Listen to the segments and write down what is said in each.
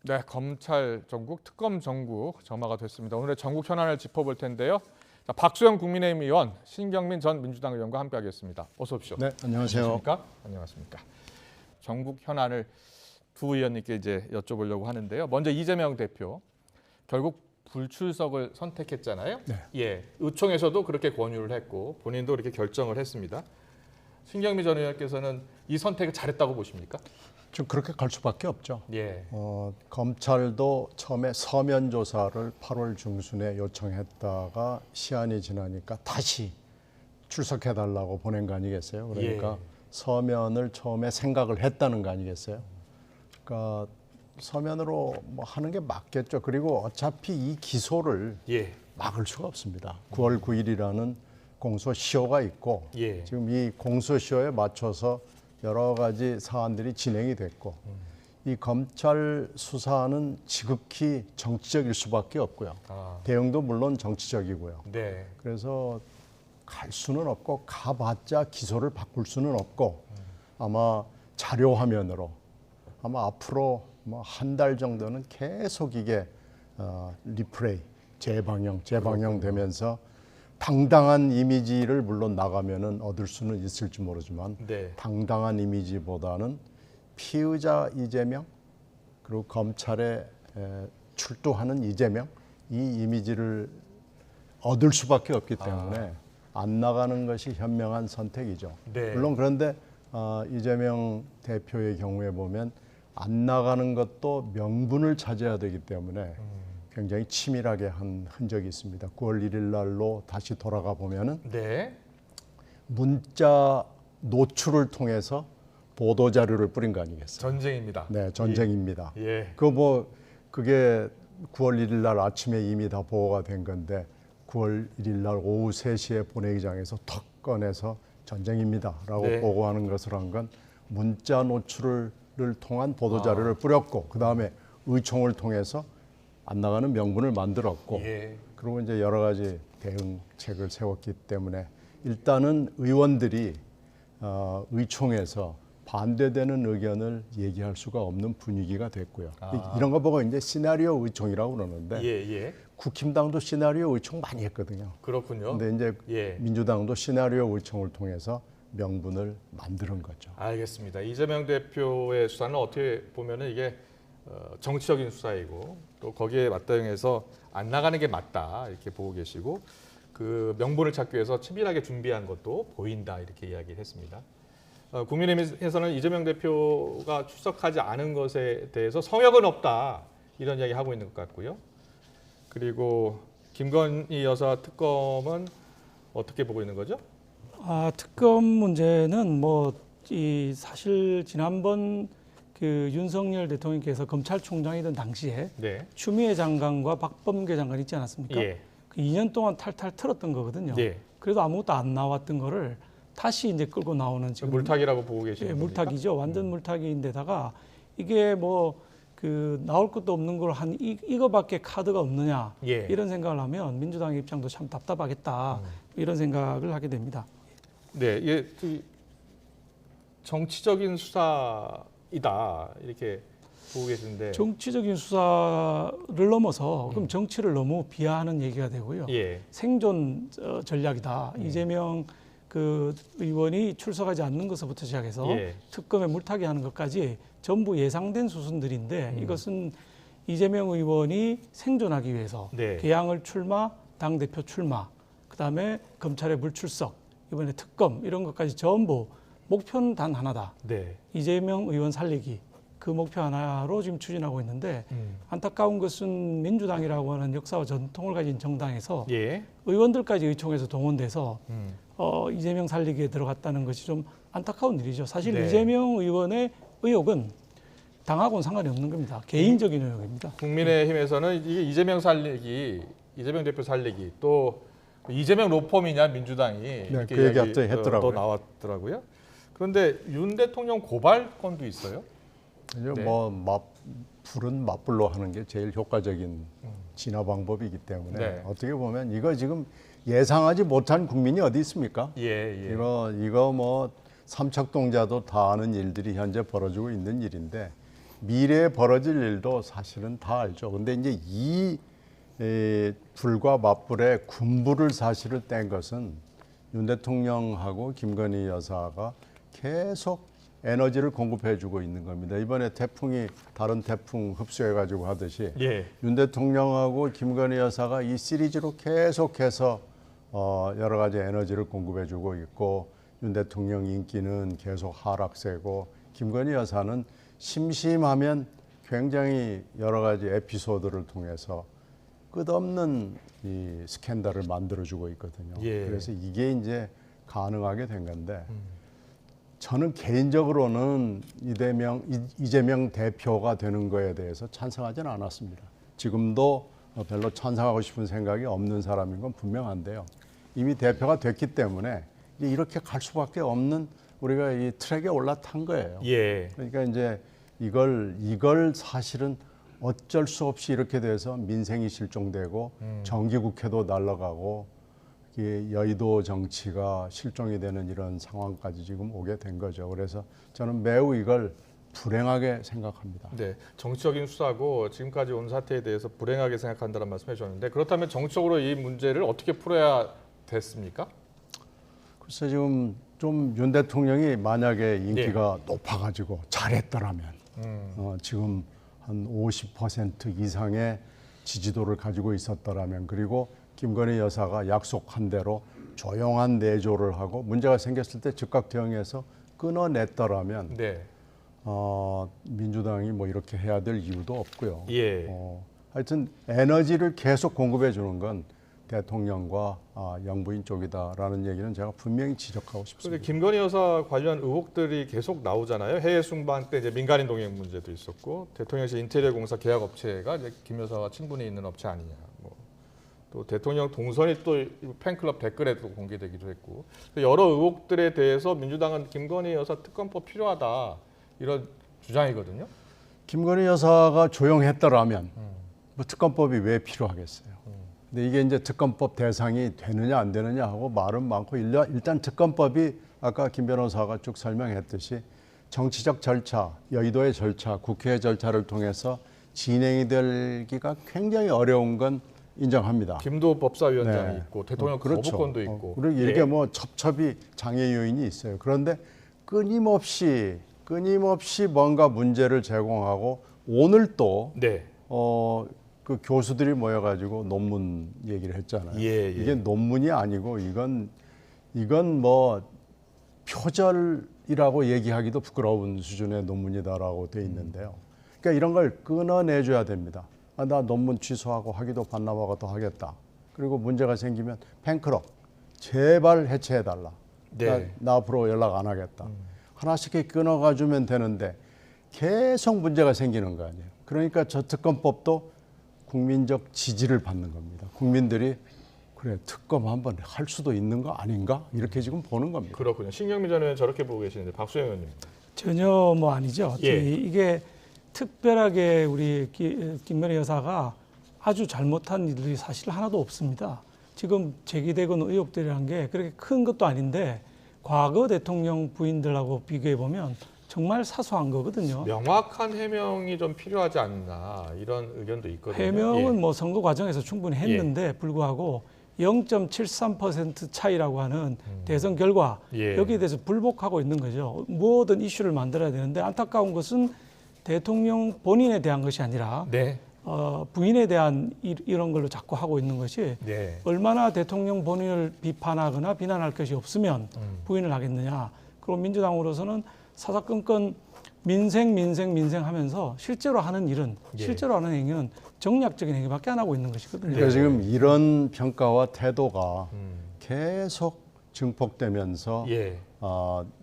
네, 검찰 전국, 특검 전국 점화가 됐습니다. 오늘의 전국 현안을 짚어볼 텐데요. 자, 박수영 국민의힘 의원, 신경민 전 민주당 의원과 함께하겠습니다. 어서 오십시오. 네, 안녕하세요. 안녕하십니까. 전국 현안을 두 의원님께 이제 여쭤보려고 하는데요. 먼저 이재명 대표, 결국 불출석을 선택했잖아요. 네. 예, 의총에서도 그렇게 권유를 했고 본인도 그렇게 결정을 했습니다. 신경민 전 의원께서는 이 선택을 잘했다고 보십니까? 좀 그렇게 갈 수밖에 없죠. 예. 검찰도 처음에 서면 조사를 8월 중순에 요청했다가 시한이 지나니까 다시 출석해달라고 보낸 거 아니겠어요? 그러니까 예. 서면을 처음에 생각을 했다는 거 아니겠어요? 그러니까 서면으로 뭐 하는 게 맞겠죠. 그리고 어차피 이 기소를 예. 막을 수가 없습니다. 9월 9일이라는 공소시효가 있고 예. 지금 이 공소시효에 맞춰서 여러 가지 사안들이 진행이 됐고 이 검찰 수사는 지극히 정치적일 수밖에 없고요. 대응도 물론 정치적이고요. 네. 그래서 갈 수는 없고 가봤자 기소를 바꿀 수는 없고 아마 자료 화면으로 아마 앞으로 뭐 한 달 정도는 계속 이게 리플레이 재방영되면서 당당한 이미지를 물론 나가면은 얻을 수는 있을지 모르지만 네. 당당한 이미지보다는 피의자 이재명 그리고 검찰에 출두하는 이재명 이 이미지를 얻을 수밖에 없기 때문에 안 나가는 것이 현명한 선택이죠. 네. 물론 그런데 이재명 대표의 경우에 보면 안 나가는 것도 명분을 찾아야 되기 때문에 굉장히 치밀하게 한 흔적이 있습니다. 9월 1일 날로 다시 돌아가 보면은 네. 문자 노출을 통해서 보도 자료를 뿌린 거 아니겠어요? 전쟁입니다. 네, 전쟁입니다. 예. 그게 9월 1일 날 아침에 이미 다 보고가 된 건데 9월 1일 날 오후 3시에 본회의장에서 턱 꺼내서 전쟁입니다라고 네. 보고하는 것을 한 건 문자 노출을 통한 보도 자료를 뿌렸고 그다음에 의총을 통해서 안 나가는 명분을 만들었고 예. 그리고 이제 여러 가지 대응책을 세웠기 때문에 일단은 의원들이 의총에서 반대되는 의견을 얘기할 수가 없는 분위기가 됐고요. 이런 거 보고 이제 시나리오 의총이라고 그러는데 예. 국힘당도 시나리오 의총 많이 했거든요. 그렇군요. 근데 이제 예. 민주당도 시나리오 의총을 통해서 명분을 만드는 거죠. 알겠습니다. 이재명 대표의 수사는 어떻게 보면은 이게 정치적인 수사이고 또 거기에 맞대응해서 안 나가는 게 맞다 이렇게 보고 계시고 그 명분을 찾기 위해서 치밀하게 준비한 것도 보인다 이렇게 이야기를 했습니다. 국민의힘에서는 이재명 대표가 출석하지 않은 것에 대해서 성역은 없다 이런 이야기 하고 있는 것 같고요. 그리고 김건희 여사 특검은 어떻게 보고 있는 거죠? 특검 문제는 사실 지난번 그 윤석열 대통령께서 검찰총장이던 당시에 네. 추미애 장관과 박범계 장관 있지 않았습니까? 예. 그 2년 동안 탈탈 털었던 거거든요. 네. 그래도 아무것도 안 나왔던 거를 다시 이제 끌고 나오는 지금 물타기라고 보고 계시는 겁니까? 물타기죠. 완전 물타기인데다가 이게 나올 것도 없는 걸 이거밖에 카드가 없느냐 예. 이런 생각을 하면 민주당의 입장도 참 답답하겠다 이런 생각을 하게 됩니다. 네, 예, 정치적인 수사이다 이렇게 보고 계신데. 정치적인 수사를 넘어서 그럼 정치를 너무 비하하는 얘기가 되고요. 예. 생존 전략이다. 이재명 그 의원이 출석하지 않는 것부터 시작해서 예. 특검에 물타기하는 것까지 전부 예상된 수순들인데 이것은 이재명 의원이 생존하기 위해서 네. 개항을 출마, 당대표 출마, 그다음에 검찰의 불출석, 이번에 특검 이런 것까지 전부 목표는 단 하나다. 네. 이재명 의원 살리기. 그 목표 하나로 지금 추진하고 있는데 안타까운 것은 민주당이라고 하는 역사와 전통을 가진 정당에서 예. 의원들까지 의총에서 동원돼서 이재명 살리기에 들어갔다는 것이 좀 안타까운 일이죠. 사실 네. 이재명 의원의 의혹은 당하고는 상관이 없는 겁니다. 개인적인 의혹입니다. 국민의힘에서는 이게 이재명 살리기, 이재명 대표 살리기, 또 이재명 로펌이냐 민주당이 이렇게 그 얘기 이야기 갑자기 했더라고요. 또 나왔더라고요. 그런데 윤 대통령 고발건도 있어요. 이제 네. 불은 맞불로 하는 게 제일 효과적인 진화 방법이기 때문에 네. 어떻게 보면 이거 지금 예상하지 못한 국민이 어디 있습니까? 예. 이거 삼척동자도 다 아는 일들이 현재 벌어지고 있는 일인데 미래에 벌어질 일도 사실은 다 알죠. 근데 이제 이 불과 맞불에 군부를 사실을 뗀 것은 윤 대통령하고 김건희 여사가 계속 에너지를 공급해주고 있는 겁니다. 이번에 태풍이 다른 태풍 흡수해가지고 하듯이 예. 윤 대통령하고 김건희 여사가 이 시리즈로 계속해서 여러 가지 에너지를 공급해주고 있고 윤 대통령 인기는 계속 하락세고 김건희 여사는 심심하면 굉장히 여러 가지 에피소드를 통해서 끝없는 이 스캔들을 만들어주고 있거든요. 예. 그래서 이게 이제 가능하게 된 건데 저는 개인적으로는 이재명 대표가 되는 거에 대해서 찬성하지는 않았습니다. 지금도 별로 찬성하고 싶은 생각이 없는 사람인 건 분명한데요. 이미 대표가 됐기 때문에 이제 이렇게 갈 수밖에 없는 우리가 이 트랙에 올라탄 거예요. 예. 그러니까 이제 이걸 사실은 어쩔 수 없이 이렇게 돼서 민생이 실종되고 정기국회도 날아가고 여의도 정치가 실종이 되는 이런 상황까지 지금 오게 된 거죠. 그래서 저는 매우 이걸 불행하게 생각합니다. 네, 정치적인 수사고 지금까지 온 사태에 대해서 불행하게 생각한다는 말씀해 주셨는데 그렇다면 정치적으로 이 문제를 어떻게 풀어야 됐습니까? 글쎄 지금 좀 윤 대통령이 만약에 인기가 높아가지고 잘했더라면 지금 한 50% 이상의 지지도를 가지고 있었더라면 그리고 김건희 여사가 약속한 대로 조용한 내조를 하고 문제가 생겼을 때 즉각 대응해서 끊어냈더라면 네. 민주당이 뭐 이렇게 해야 될 이유도 없고요. 예. 하여튼 에너지를 계속 공급해 주는 건 대통령과 영부인 쪽이다라는 얘기는 제가 분명히 지적하고 그런데 싶습니다. 김건희 여사 관련 의혹들이 계속 나오잖아요. 해외 순방 때 이제 민간인 동행 문제도 있었고 대통령실 인테리어 공사 계약 업체가 이제 김 여사와 친분이 있는 업체 아니냐. 또 대통령 동선이 또 팬클럽 댓글에도 공개되기도 했고 여러 의혹들에 대해서 민주당은 김건희 여사 특검법 필요하다 이런 주장이거든요. 김건희 여사가 조용했더라면 뭐 특검법이 왜 필요하겠어요. 근데 이게 이제 특검법 대상이 되느냐 안 되느냐 하고 말은 많고 일단 특검법이 아까 김 변호사가 쭉 설명했듯이 정치적 절차, 여의도의 절차, 국회의 절차를 통해서 진행이 되기가 굉장히 어려운 건 인정합니다. 김도 법사위원장이 네. 있고 대통령 그렇죠. 거부권도 있고 그리고 이게 뭐 첩첩이 장애 요인이 있어요. 그런데 끊임없이 뭔가 문제를 제공하고 오늘 또 네. 그 교수들이 모여가지고 논문 얘기를 했잖아요. 예. 이게 논문이 아니고 이건 뭐 표절이라고 얘기하기도 부끄러운 수준의 논문이다라고 돼 있는데요. 그러니까 이런 걸 끊어내줘야 됩니다. 나 논문 취소하고 학위도 반납하고 하겠다. 그리고 문제가 생기면 팬클럽 제발 해체해달라. 네. 나 앞으로 연락 안 하겠다. 하나씩 끊어가주면 되는데 계속 문제가 생기는 거 아니에요. 그러니까 저 특검법도 국민적 지지를 받는 겁니다. 국민들이 그래 특검 한번 할 수도 있는 거 아닌가 이렇게 지금 보는 겁니다. 그렇군요. 신경민 전 의원 저렇게 보고 계시는데 박수영 의원님. 전혀 뭐 아니죠. 예. 이게 특별하게 우리 김건희 여사가 아주 잘못한 일들이 사실 하나도 없습니다. 지금 제기되고 있는 의혹들이란 게 그렇게 큰 것도 아닌데 과거 대통령 부인들하고 비교해 보면 정말 사소한 거거든요. 명확한 해명이 좀 필요하지 않나 이런 의견도 있거든요. 해명은 예. 뭐 선거 과정에서 충분히 했는데 불구하고 0.73% 차이라고 하는 대선 결과 예. 여기에 대해서 불복하고 있는 거죠. 뭐든 이슈를 만들어야 되는데 안타까운 것은 대통령 본인에 대한 것이 아니라 네. 부인에 대한 이런 걸로 자꾸 하고 있는 것이 네. 얼마나 대통령 본인을 비판하거나 비난할 것이 없으면 부인을 하겠느냐. 그리고 민주당으로서는 사사건건 민생 하면서 실제로 하는 일은 예. 실제로 하는 행위는 정략적인 행위밖에 안 하고 있는 것이거든요. 그러니까 지금 이런 평가와 태도가 계속 증폭되면서 예.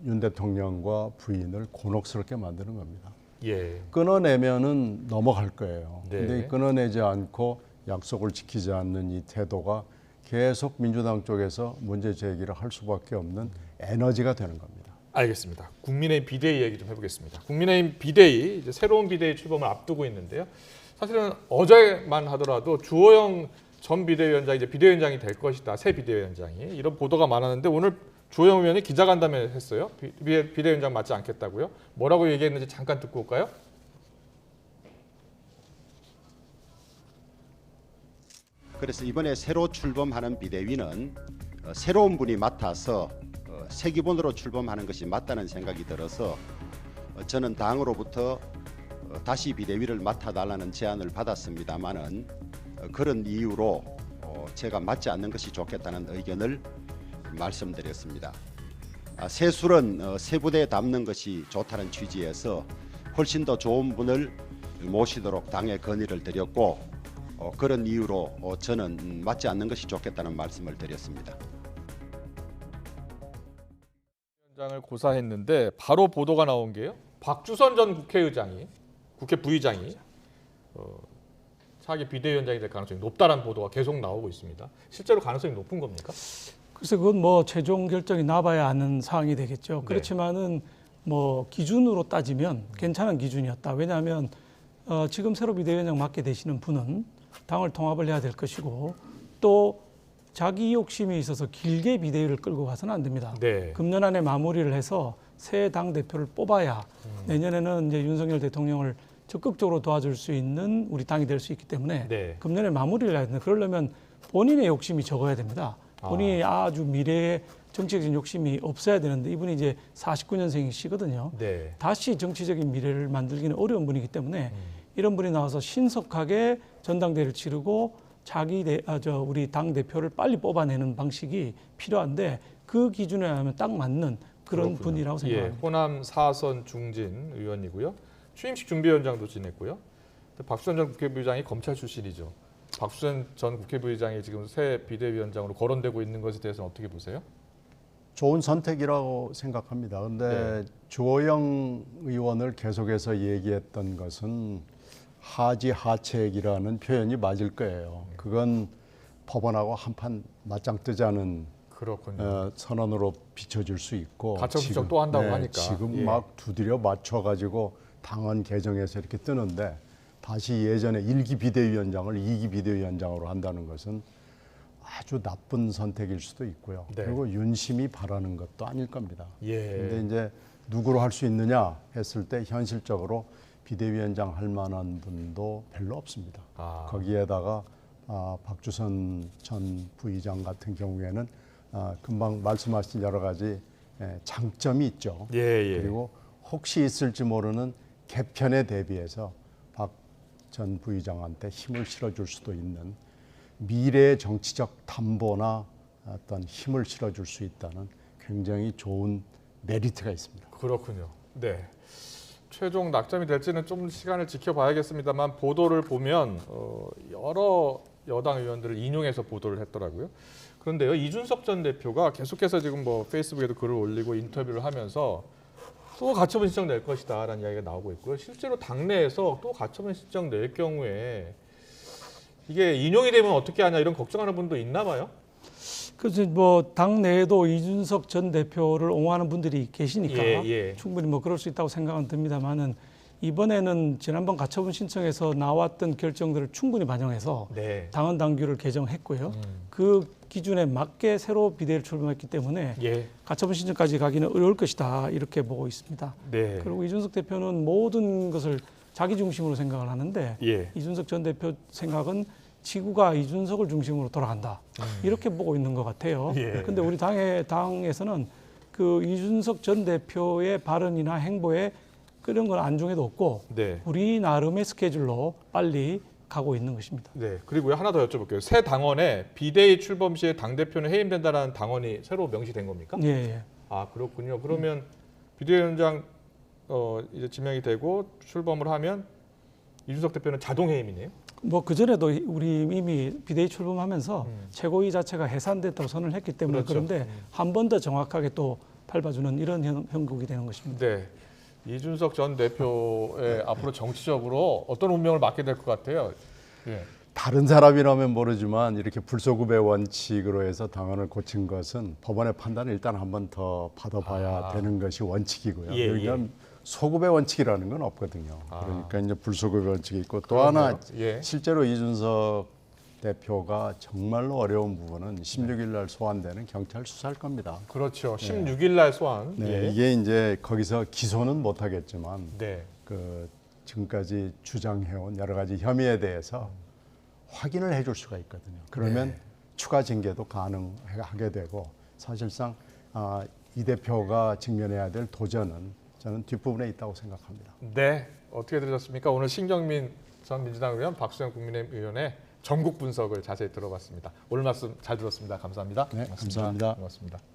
윤 대통령과 부인을 곤혹스럽게 만드는 겁니다. 예. 끊어내면은 넘어갈 거예요. 네. 근데 끊어내지 않고 약속을 지키지 않는 이 태도가 계속 민주당 쪽에서 문제 제기를 할 수밖에 없는 에너지가 되는 겁니다. 알겠습니다. 국민의힘 비대위 얘기 좀 해보겠습니다. 국민의힘 비대위 이제 새로운 비대위 출범을 앞두고 있는데요. 사실은 어제만 하더라도 주호영 전 비대위원장이 이제 비대위원장이 될 것이다. 새 비대위원장이 이런 보도가 많았는데 오늘 주호영 의원이 기자간담회 했어요. 비대위원장 맞지 않겠다고요. 뭐라고 얘기했는지 잠깐 듣고 올까요? 그래서 이번에 새로 출범하는 비대위는 새로운 분이 맡아서 새 기본으로 출범하는 것이 맞다는 생각이 들어서 저는 당으로부터 다시 비대위를 맡아달라는 제안을 받았습니다마는 그런 이유로 제가 맡지 않는 것이 좋겠다는 의견을 말씀드렸습니다. 새 술은 새 부대에 담는 것이 좋다는 취지에서 훨씬 더 좋은 분을 모시도록 당에 건의를 드렸고 그런 이유로 저는 맡지 않는 것이 좋겠다는 말씀을 드렸습니다. 위원장을 고사했는데 바로 보도가 나온 게요. 박주선 전 국회의장이 국회 부의장이 차기 비대위원장이 될 가능성이 높다는 보도가 계속 나오고 있습니다. 실제로 가능성이 높은 겁니까? 글쎄 그건 뭐 최종 결정이 나봐야 아는 사항이 되겠죠. 네. 그렇지만은 뭐 기준으로 따지면 괜찮은 기준이었다. 왜냐하면 지금 새로 비대위원장 맡게 되시는 분은 당을 통합을 해야 될 것이고 또 자기 욕심이 있어서 길게 비대위를 끌고 가서는 안 됩니다. 네. 금년 안에 마무리를 해서 새 당 대표를 뽑아야 내년에는 이제 윤석열 대통령을 적극적으로 도와줄 수 있는 우리 당이 될 수 있기 때문에 네. 금년에 마무리를 해야 되는데 그러려면 본인의 욕심이 적어야 됩니다. 본인이 아주 미래에 정치적인 욕심이 없어야 되는데 이분이 이제 49년생이시거든요. 네. 다시 정치적인 미래를 만들기는 어려운 분이기 때문에 이런 분이 나와서 신속하게 전당대회를 치르고 우리 당 대표를 빨리 뽑아내는 방식이 필요한데 그 기준에 하면 딱 맞는 그런 그렇군요. 분이라고 생각합니다. 예, 호남 4선 중진 의원이고요. 취임식 준비위원장도 지냈고요. 박수현 전 국회부의장이 검찰 출신이죠. 박수현 전 국회부의장이 지금 새 비대위원장으로 거론되고 있는 것에 대해서는 어떻게 보세요? 좋은 선택이라고 생각합니다. 그런데 네. 주호영 의원을 계속해서 얘기했던 것은 하지하책이라는 표현이 맞을 거예요. 그건 법원하고 한판 맞짱 뜨자는 그렇군요. 선언으로 비춰질 수 있고 가처분 신청 또 한다고 하니까. 지금 예. 막 두드려 맞춰가지고 당헌 개정해서 이렇게 뜨는데 다시 예전에 1기 비대위원장을 2기 비대위원장으로 한다는 것은 아주 나쁜 선택일 수도 있고요. 네. 그리고 윤심이 바라는 것도 아닐 겁니다. 예. 근데 이제 누구로 할 수 있느냐 했을 때 현실적으로 비대위원장 할 만한 분도 별로 없습니다. 거기에다가 박주선 전 부의장 같은 경우에는 금방 말씀하신 여러 가지 장점이 있죠. 예. 그리고 혹시 있을지 모르는 개편에 대비해서 박 전 부의장한테 힘을 실어줄 수도 있는 미래의 정치적 담보나 어떤 힘을 실어줄 수 있다는 굉장히 좋은 메리트가 있습니다. 그렇군요. 네. 최종 낙점이 될지는 좀 시간을 지켜봐야겠습니다만 보도를 보면 여러 여당 의원들을 인용해서 보도를 했더라고요. 그런데요, 이준석 전 대표가 계속해서 지금 뭐 페이스북에도 글을 올리고 인터뷰를 하면서 또 가처분 신청 낼 것이다라는 이야기가 나오고 있고요. 실제로 당내에서 또 가처분 신청 낼 경우에 이게 인용이 되면 어떻게 하냐 이런 걱정하는 분도 있나 봐요. 그래서 뭐 당내에도 이준석 전 대표를 옹호하는 분들이 계시니까 예. 충분히 뭐 그럴 수 있다고 생각은 듭니다만은 이번에는 지난번 가처분 신청에서 나왔던 결정들을 충분히 반영해서 네. 당헌 당규를 개정했고요. 그 기준에 맞게 새로 비대위를 출범했기 때문에 예. 가처분 신청까지 가기는 어려울 것이다 이렇게 보고 있습니다. 네. 그리고 이준석 대표는 모든 것을 자기 중심으로 생각을 하는데 예. 이준석 전 대표 생각은 지구가 이준석을 중심으로 돌아간다 이렇게 보고 있는 것 같아요. 그런데 예. 우리 당에서는 그 이준석 전 대표의 발언이나 행보에 그런 건 안중에도 없고 네. 우리 나름의 스케줄로 빨리 가고 있는 것입니다. 네. 그리고요 하나 더 여쭤볼게요. 새 당원에 비대위 출범 시에 당 대표는 해임된다라는 당원이 새로 명시된 겁니까? 예. 아 그렇군요. 그러면 비대위원장 이제 지명이 되고 출범을 하면 이준석 대표는 자동 해임이네요. 뭐 그전에도 우리 이미 비대위 출범하면서 최고위 자체가 해산됐다고 선언을 했기 때문에 그렇죠. 그런데 한 번 더 정확하게 또 밟아주는 이런 형국이 되는 것입니다. 네. 이준석 전 대표의 앞으로 정치적으로 어떤 운명을 맡게 될 것 같아요. 예. 다른 사람이라면 모르지만 이렇게 불소급의 원칙으로 해서 당헌을 고친 것은 법원의 판단을 일단 한 번 더 받아봐야 되는 것이 원칙이고요. 예, 왜냐하면 소급의 원칙이라는 건 없거든요. 그러니까 이제 불소급의 원칙이 있고 또 하나 예. 실제로 이준석 대표가 정말로 어려운 부분은 16일 날 소환되는 경찰 수사할 겁니다. 그렇죠. 16일 날 소환. 네, 예. 이게 이제 거기서 기소는 못 하겠지만 네. 그 지금까지 주장해온 여러 가지 혐의에 대해서 확인을 해줄 수가 있거든요. 그러면 추가 징계도 가능하게 되고 사실상 이 대표가 직면해야 될 도전은 저는 뒷부분에 있다고 생각합니다. 네, 어떻게 들으셨습니까? 오늘 신경민 전 민주당 의원, 박수영 국민의힘 의원의 전국 분석을 자세히 들어봤습니다. 오늘 말씀 잘 들었습니다. 감사합니다. 네, 고맙습니다. 감사합니다. 고맙습니다.